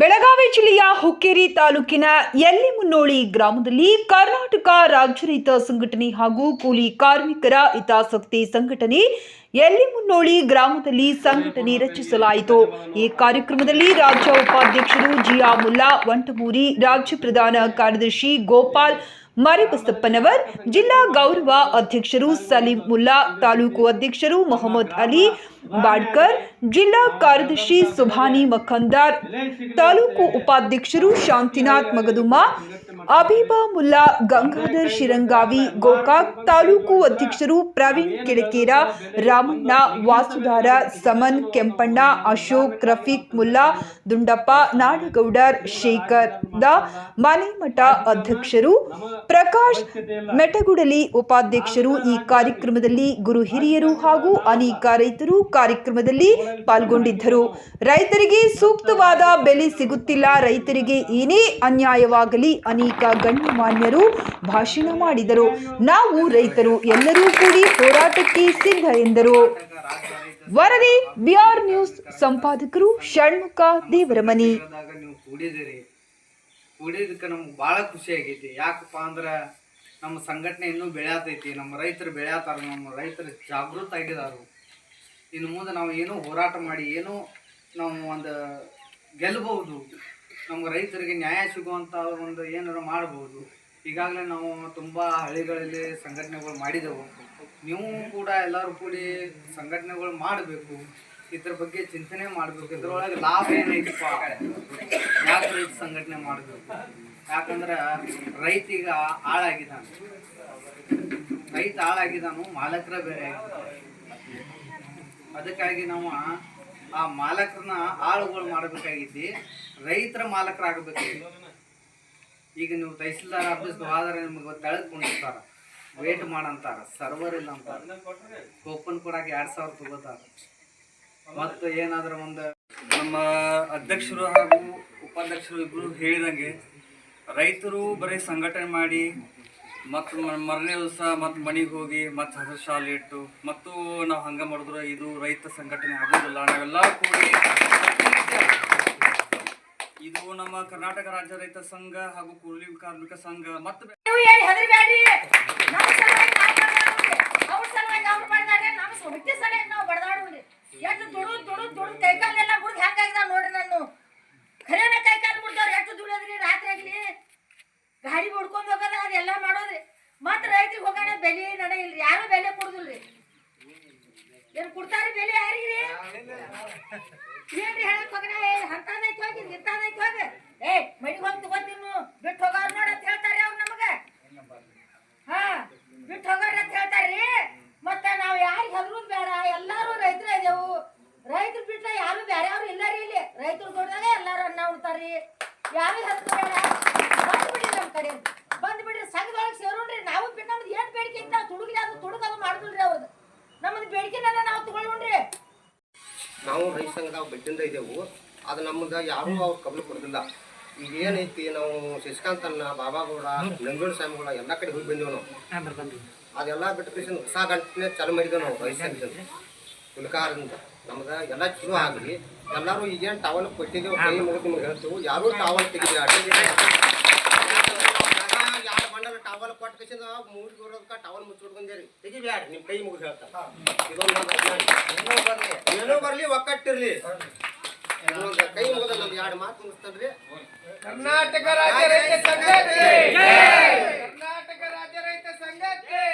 ಬೆಳಗಾವಿ ಜಿಲ್ಲೆಯ ಹುಕ್ಕೇರಿ ತಾಲೂಕಿನ ಯಲ್ಲಿಮುನ್ನೋಳಿ ಗ್ರಾಮದಲ್ಲಿ ಕರ್ನಾಟಕ ರಾಜ್ಯ ರೈತ ಸಂಘಟನೆ ಹಾಗೂ ಕೂಲಿ ಕಾರ್ಮಿಕರ ಹಿತಾಸಕ್ತಿ ಸಂಘಟನೆ ಯಲ್ಲಿಮುನ್ನೋಳಿ ಗ್ರಾಮದಲ್ಲಿ ಸಂಘಟನೆ ರಚಿಸಲಾಯಿತು. ಈ ಕಾರ್ಯಕ್ರಮದಲ್ಲಿ ರಾಜ್ಯ ಉಪಾಧ್ಯಕ್ಷರು ಜಿಯಾ ಮುಲ್ಲಾ ವಂಟಮೂರಿ, ರಾಜ್ಯ ಪ್ರಧಾನ ಕಾರ್ಯದರ್ಶಿ ಗೋಪಾಲ್ ಮರಿಬಸಪ್ಪನವರ್, ಜಿಲ್ಲಾ ಗೌರವ ಅಧ್ಯಕ್ಷರು ಸಲೀಂ ಮುಲ್ಲಾ, ತಾಲೂಕು ಅಧ್ಯಕ್ಷರು ಮೊಹಮ್ಮದ್ ಅಲಿ ಬಾಡ್ಕರ್, ಜಿಲ್ಲಾ ಕಾರ್ಯದರ್ಶಿ ಸುಭಾನಿ ಮಖಂದಾರ್, ತಾಲೂಕು ಉಪಾಧ್ಯಕ್ಷರು ಶಾಂತಿನಾಥ್ ಮಗದುಮ್ಮ, ಅಬೀಬಾ ಮುಲ್ಲಾ, ಗಂಗಾಧರ್ ಶಿರಂಗಾವಿ ಗೋಕಾಕ್, ತಾಲೂಕು ಅಧ್ಯಕ್ಷರು ಪ್ರವೀಣ್ ಕಿಳಕೇರ, ರಾಮಣ್ಣ ವಾಸುದಾರ, ಸಮನ್ ಕೆಂಪಣ್ಣ, ಅಶೋಕ್, ರಫೀಕ್ ಮುಲ್ಲಾ, ದುಂಡಪ್ಪ, ನಾಡಗೌಡರ್, ಶೇಖರ್ ದ ಮನೆಮಠ ಅಧ್ಯಕ್ಷರು, ಪ್ರಕಾಶ್ ಮೆಟಗುಡಲಿ ಉಪಾಧ್ಯಕ್ಷರು. ಈ ಕಾರ್ಯಕ್ರಮದಲ್ಲಿ ಗುರು ಹಿರಿಯರು ಹಾಗೂ ಅನೇಕ ರೈತರು ಕಾರ್ಯಕ್ರಮದಲ್ಲಿ ಪಾಲ್ಗೊಂಡಿದ್ದರು. ರೈತರಿಗೆ ಸೂಕ್ತವಾದ ಬೆಲೆ ಸಿಗುತ್ತಿಲ್ಲ, ರೈತರಿಗೆ ಏನೇ ಅನ್ಯಾಯವಾಗಲಿ ಅನೇಕ ಗಣ್ಯಮಾನ್ಯರು ಭಾಷಣ ಮಾಡಿದರು. ನಾವು ರೈತರು ಎಲ್ಲರೂ ಕೂಡಿ ಹೋರಾಟಕ್ಕೆ ಸಿದ್ಧ ಎಂದರು. ವರದಿ ಬಿಆರ್ ನ್ಯೂಸ್, ಸಂಪಾದಕರು ಷಣ್ಮುಖ ದೇವರಮನಿ. ಕೂಡಿದಕ್ಕೆ ನಮ್ಗೆ ಭಾಳ ಖುಷಿ ಆಗೈತಿ. ಯಾಕಪ್ಪ ಅಂದ್ರೆ ನಮ್ಮ ಸಂಘಟನೆ ಇನ್ನೂ ಬೆಳೆಯತೈತಿ, ನಮ್ಮ ರೈತರು ಬೆಳೆಯತ್ತಾರ, ನಮ್ಮ ರೈತರು ಜಾಗೃತ ಆಗಿದಾರು. ಇನ್ನು ಮುಂದೆ ನಾವು ಏನೋ ಹೋರಾಟ ಮಾಡಿ ಏನೋ ನಾವು ಒಂದು ಗೆಲ್ಲಬಹುದು, ನಮ್ಗೆ ರೈತರಿಗೆ ನ್ಯಾಯ ಸಿಗುವಂಥ ಒಂದು ಏನಾರು ಮಾಡ್ಬೋದು. ಈಗಾಗಲೇ ನಾವು ತುಂಬ ಹಳ್ಳಿಗಳಲ್ಲಿ ಸಂಘಟನೆಗಳು ಮಾಡಿದೆವು. ನೀವು ಕೂಡ ಎಲ್ಲರೂ ಕೂಡಿ ಸಂಘಟನೆಗಳು ಮಾಡಬೇಕು, ಇದ್ರ ಬಗ್ಗೆ ಚಿಂತನೆ ಮಾಡಬೇಕು. ಇದ್ರೊಳಗೆ ಲಾಭ ಏನೈತಪ್ಪ, ಯಾಕೆ ರೈತ ಸಂಘಟನೆ ಮಾಡಬೇಕು? ಯಾಕಂದ್ರೆ ರೈತ ಈಗ ಹಾಳಾಗಿದ್ದಾನೆ, ರೈತ ಹಾಳಾಗಿದ್ದಾನು, ಮಾಲಕರ ಬೇರೆ. ಅದಕ್ಕಾಗಿ ನಾವು ಆ ಮಾಲಕರನ್ನ ಆಳುಗಳು ಮಾಡಬೇಕಾಗಿದ್ದಿ, ರೈತರ ಮಾಲಕರಾಗಬೇಕಾಗಿತ್ತು. ಈಗ ನೀವು ತಹಸೀಲ್ದಾರ್ ಆಫೀಸ್ಗೆ ಹೋದರೆ ನಿಮಗೆ ತೆಳೆದುಕೊಂಡಿರ್ತಾರ, ವೇಟ್ ಮಾಡಂತಾರ, ಸರ್ವರ್ ಇಲ್ಲ ಅಂತಾರೆ, ಕೂಪನ್ ಕೊಡಕ್ಕೆ 2000 ತಗೋತಾರೆ. ಮತ್ತು ಏನಾದರೂ ಒಂದು ನಮ್ಮ ಅಧ್ಯಕ್ಷರು ಹಾಗೂ ಉಪಾಧ್ಯಕ್ಷರು ಇಬ್ಬರು ಹೇಳಿದಂಗೆ ರೈತರು ಬರೀ ಸಂಘಟನೆ ಮಾಡಿ ಮತ್ತು ಮರನೇ ದಿವಸ ಮತ್ತು ಮನೆಗೆ ಹೋಗಿ ಮತ್ತು ಹಸಿರು ಶಾಲೆ ಇಟ್ಟು ಮತ್ತು ನಾವು ಹಂಗೆ ಮಾಡಿದ್ರೆ ಇದು ರೈತ ಸಂಘಟನೆ ಆಗೋದಿಲ್ಲ. ನಾವೆಲ್ಲ ಕೂಡಿ ಇದು ನಮ್ಮ ಕರ್ನಾಟಕ ರಾಜ್ಯ ರೈತ ಸಂಘ ಹಾಗೂ ಕೂಲಿ ಕಾರ್ಮಿಕ ಸಂಘ ಮತ್ತು ಎಷ್ಟು ದುಡ್ಡು ಕೈಕಾಲೆಲ್ಲ ಮುರಿದು ಹಾಕಾಗಿದ ನೋಡ್ರಿ. ನಾನು ಖರೇನ ಕೈಕಾಲು ಮುರಿದವ್ರು ಎಷ್ಟು ದುಡಿಯೋದ್ರಿ, ರಾತ್ರಿ ಆಗಲಿ ಗಾಡಿ ಹೊಡ್ಕೊಂಡು ಹೋಗೋದ ಅದೆಲ್ಲ ಮಾಡೋದ್ರಿ. ಮತ್ತು ರೈತರಿಗೆ ಹೋಗೋಣ ಬೆಲೆ ನಡ ಇಲ್ರಿ, ಯಾರು ಬೆಲೆ ಕೊಡುದಿಲ್ರಿ. ಏನು ಕೊಡ್ತಾರಿ ಬೆಲೆ ಯಾರಿಗ್ರಿ? ಏನ್ರಿ ಹೇಳಕ್ ಹೋಗೋಣ, ಅಂತದೈತಿ ಹೋಗಿ ಇಂಥದೈತಿ ಹೋಗಿ, ಮನೆಗೆ ಹೋಗಿ ತಗೊಂಡಿನ್ನು ಬಿಟ್ಟು ಹೋಗೋರು ನೋಡ ಅಂತ ಹೇಳ್ತಾರ್ರಿ ಅವ್ರು ನಮಗೆ. ಬಿಟ್ಟು ಹೋಗೋರಿ ಅಂತ ಹೇಳ್ತಾರ್ರಿ. ಮತ್ತೆ ನಾವು ಯಾರಿಗೆ ಹೆದರುದು ಬೇಡ, ಎಲ್ಲಾರು ರೈತರೇ ಇದೇವು. ರೈತರು ಬಿಟ್ರೆ ಯಾರು ಬೇರೆ ಅವ್ರು ಇಲ್ಲ ರೀ. ಇಲ್ಲಿ ರೈತರು ದೊಡ್ಡದಾಗ ಎಲ್ಲಾರು ಅನ್ನ ಉಡ್ತಾರ್ರಿ. ಯಾರು ಹೆದರುದು ಬೇಡ, ಬಂದ್ಬಿಡ್ರಿ ನಮ್ಮ ಕಡೆ, ಬಂದ್ಬಿಡ್ರಿ ಸಂಘದೊಳಗೆ ಸೇರೋಣ್ರಿ. ನಾವು ಬಿಟ್ಟು ನಮ್ದು ಏನು ಬೇಡಿಕೆ ಇತ್ತು ನಾವು ತುಡುಗ್ಲಿ, ಅದು ತುಡುಗದು ಮಾಡುದಿಲ್ರಿ. ಅವ್ರದ್ದು ನಮ್ಮದು ಬೇಡಿಕೆನ ನಾವು ತಗೊಳ್ಳೋಣ್ರಿ. ನಾವು ರೈತ ಸಂಘದಾಗ ಬಡ್ಡಿಂದ ಇದ್ದೆವು, ಅದು ನಮ್ದು ಯಾರೂ ಅವ್ರು ಕಬ್ಲು ಕೊಡೋದಿಲ್ಲ. ಈಗ ಏನೈತಿ, ನಾವು ಶಶಿಕಾಂತನ್ನ, ಬಾಬಾಗೌಡ, ನಂಜೋಳ ಸ್ವಾಮಿಗಳ ಎಲ್ಲ ಕಡೆ ಹೋಗಿ ಬಂದೆವು ನಾವು. ಅದೆಲ್ಲ ಬಿಟ್ಟು ಹೊಸ ಗಂಟೆ ಚಾಲು ಮಾಡಿದೆವು ನಾವು ರೈತ ಸಂಘದಿಂದ ಹುಲ್ಕಾರದಿಂದ. ನಮ್ದು ಎಲ್ಲ ಚಲೋ ಆಗಲಿ. ಎಲ್ಲರೂ ಈಗೇನು ಟವಲ್ ಕೊಟ್ಟಿದ್ದೆವು, ಕೈ ಮುಗಿದು ನಿಮ್ಗೆ ಹೇಳ್ತೇವೆ. ಯಾರೂ ಟವಲ್ ತೆಗಿದ್ರಿ ಯಾರು ಬಂಡಲ್ಲ ಟವಲ್ ಕೊಟ್ಟು ಕಸಿಂದ ಮೂಡಿ ಬರೋದಕ್ಕೆ ಟವಲ್ ಮುಚ್ಚಿಡ್ಕೊಂಡೇರಿ, ತೆಗಿಬ್ಯಾಡ್ರಿ, ನಿಮ್ಮ ಕೈ ಮುಗಿದು ಹೇಳ್ತಾರೆ. ಇದೊಂದು ಏನೋ ಬರಲಿ ಒಕ್ಕಟ್ಟಿರ್ಲಿ, ಇನ್ನೊಂದು ಕೈ ಮುಗಿದ ನಮ್ದು 2 ಮಾತು ಮುಗಿಸ್ತದ್ರಿ. ಕರ್ನಾಟಕ ರಾಜ್ಯ ರೈತ ಸಂಘಕ್ಕೆ, ಕರ್ನಾಟಕ ರಾಜ್ಯ ರೈತ ಸಂಘಕ್ಕೆ,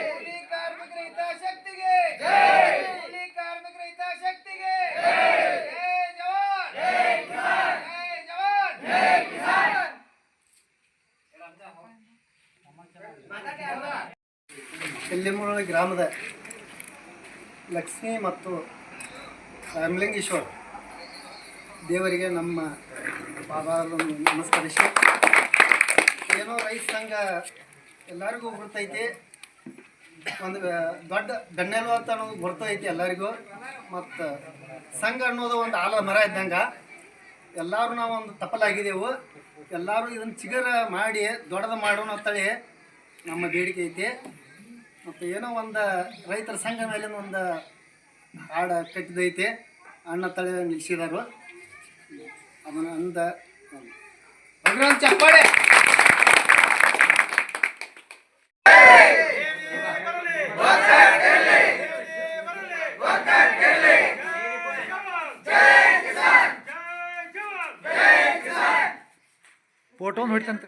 ಕೂಲಿ ಕಾರ್ಮಿಕರ ಹಿತಾಸಕ್ತಿಗೆ, ಕೂಲಿ ಕಾರ್ಮಿಕರ ಹಿತಾಸಕ್ತಿಗೆ, ಜೈ ಜವಾನ್, ಜೈ ಕಿಸಾನ್, ಜೈ ಜವಾನ್, ಜೈ ಕಿಸಾನ್. ಯಲ್ಲಿಮುನ್ನೋಳಿ ಗ್ರಾಮದ ಲಕ್ಷ್ಮೀ ಮತ್ತು ರಾಮಲಿಂಗೇಶ್ವರ ದೇವರಿಗೆ ನಮ್ಮ ಪಾದಾರವನ್ನು ನಮಸ್ಕರಿಸಿ, ಏನೋ ರೈತ ಸಂಘ ಎಲ್ಲರಿಗೂ ಬರ್ತೈತಿ, ಒಂದು ದೊಡ್ಡ ಗಣ್ಯಲು ಅಂತ ಅನ್ನೋದು ಬರ್ತೈತಿ ಎಲ್ಲರಿಗೂ. ಮತ್ತು ಸಂಘ ಅನ್ನೋದು ಒಂದು ಆಲ ಮರ ಇದ್ದಂಗೆ ಎಲ್ಲರೂ ನಾವು ಒಂದು ತಪ್ಪಲಾಗಿದ್ದೆವು. ಎಲ್ಲರೂ ಇದನ್ನು ಚಿಗರ ಮಾಡಿ ದೊಡ್ಡದು ಮಾಡೋಣ ಅಂತೇಳಿ ನಮ್ಮ ಬೇಡಿಕೆ ಐತಿ. ಮತ್ತು ಏನೋ ಒಂದು ರೈತರ ಸಂಘ ಮೇಲಿನ ಒಂದು ಹಾಡು ಕಟ್ಟಿದೈತಿ, ಅಣ್ಣ ತಳಿ ನಿಲ್ಲಿಸಿದಾರು. ಅದನ್ನು ಅಂದ ಚಪ್ಪಾಳೆ. ಫೋಟೋ ಹೊಡಿತಂತ